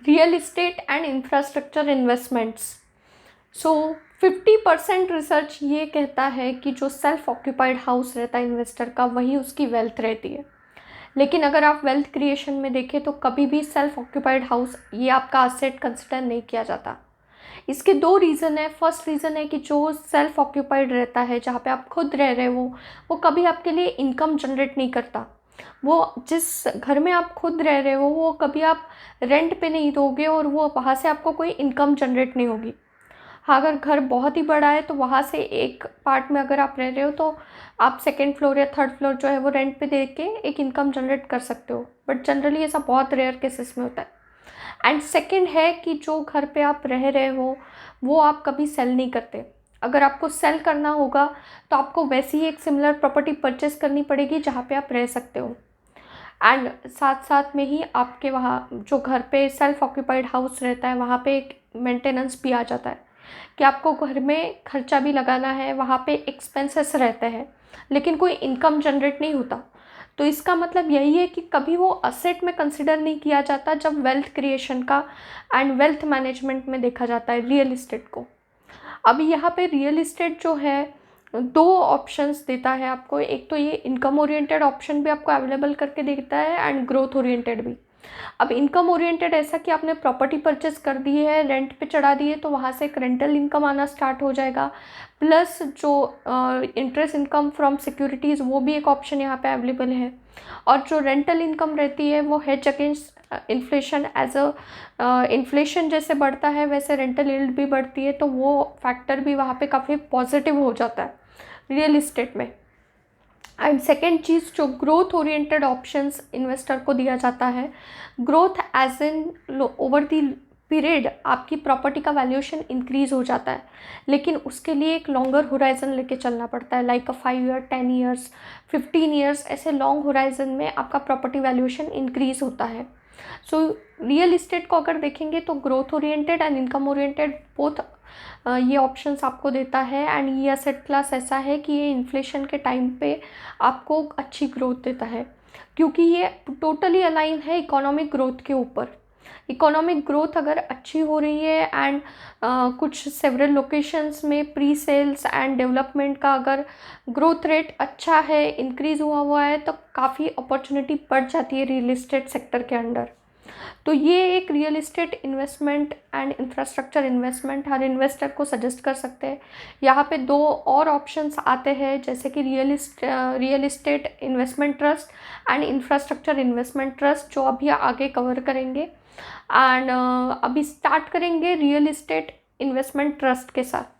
Real estate and infrastructure investments. So 50% research ये कहता है कि जो सेल्फ ऑक्यूपाइड हाउस रहता है इन्वेस्टर का, वही उसकी वेल्थ रहती है। लेकिन अगर आप वेल्थ क्रिएशन में देखें तो कभी भी सेल्फ ऑक्यूपाइड हाउस ये आपका असेट कंसिडर नहीं किया जाता। इसके दो रीज़न है। फर्स्ट रीज़न है कि जो सेल्फ ऑक्यूपाइड रहता है, जहाँ पे आप खुद रह रहे हो, वो कभी आपके लिए इनकम जनरेट नहीं करता। वो जिस घर में आप खुद रह रहे हो, वो कभी आप रेंट पे नहीं दोगे और वो वहाँ से आपको कोई इनकम जनरेट नहीं होगी। हाँ, अगर घर बहुत ही बड़ा है तो वहाँ से एक पार्ट में अगर आप रह रहे हो तो आप सेकेंड फ्लोर या थर्ड फ्लोर जो है वो रेंट पे दे के एक इनकम जनरेट कर सकते हो, बट जनरली ऐसा बहुत रेयर केसेस में होता है। एंड सेकंड है कि जो घर पे आप रह रहे हो वो आप कभी सेल नहीं करते। अगर आपको सेल करना होगा तो आपको वैसी ही एक सिमिलर प्रॉपर्टी परचेस करनी पड़ेगी जहाँ पे आप रह सकते हो। एंड साथ साथ में ही आपके वहाँ जो घर पे सेल्फ ऑक्यूपाइड हाउस रहता है वहाँ पे एक मेंटेनेंस भी आ जाता है कि आपको घर में खर्चा भी लगाना है, वहाँ पे एक्सपेंसेस रहते हैं, लेकिन कोई इनकम जनरेट नहीं होता। तो इसका मतलब यही है कि कभी वो असेट में कंसिडर नहीं किया जाता जब वेल्थ क्रिएशन का एंड वेल्थ मैनेजमेंट में देखा जाता है रियल इस्टेट को। अभी यहाँ पे रियल इस्टेट जो है दो ऑप्शंस देता है आपको। एक तो ये इनकम ओरिएंटेड ऑप्शन भी आपको अवेलेबल करके देता है एंड ग्रोथ ओरिएंटेड भी। अब इनकम ओरिएंटेड ऐसा कि आपने प्रॉपर्टी परचेस कर दी है, रेंट पे चढ़ा दी है, तो वहाँ से एक रेंटल इनकम आना स्टार्ट हो जाएगा। प्लस जो इंटरेस्ट इनकम फ्रॉम सिक्योरिटीज़, वो भी एक ऑप्शन यहाँ पे अवेलेबल है। और जो रेंटल इनकम रहती है वो hedge against inflation. As a inflation जैसे बढ़ता है वैसे रेंटल यील्ड भी बढ़ती है, तो वो फैक्टर भी वहाँ पे काफ़ी पॉजिटिव हो जाता है रियल इस्टेट में। एंड सेकेंड चीज़, जो ग्रोथ ओरिएंटेड ऑप्शंस इन्वेस्टर को दिया जाता है, growth as in over the period आपकी प्रॉपर्टी का वैल्यूएशन इंक्रीज हो जाता है, लेकिन उसके लिए एक लॉन्गर होराइजन लेके चलना पड़ता है, लाइक 5 ईयर, 10 ईयर्स, 15 ईयर्स, ऐसे लॉन्ग होराइजन में आपका प्रॉपर्टी वैल्यूएशन इंक्रीज होता है। सो रियल इस्टेट को अगर देखेंगे तो growth oriented and income oriented both ये ऑप्शंस आपको देता है। एंड ये एसेट क्लास ऐसा है कि ये इन्फ्लेशन के टाइम पे आपको अच्छी ग्रोथ देता है, क्योंकि ये टोटली अलाइन है इकोनॉमिक ग्रोथ के ऊपर। इकोनॉमिक ग्रोथ अगर अच्छी हो रही है एंड कुछ सेवरल लोकेशंस में प्री सेल्स एंड डेवलपमेंट का अगर ग्रोथ रेट अच्छा है, इंक्रीज़ हुआ है, तो काफ़ी अपॉर्चुनिटी बढ़ जाती है रियल इस्टेट सेक्टर के अंडर। तो ये एक real estate investment and infrastructure investment her investor को सजेस्ट कर सकते हैं। यहाँ पे दो और ऑप्शंस आते हैं, जैसे कि real estate investment trust and infrastructure investment trust, जो अभी आगे कवर करेंगे। एंड अभी स्टार्ट करेंगे रियल इस्टेट इन्वेस्टमेंट ट्रस्ट के साथ।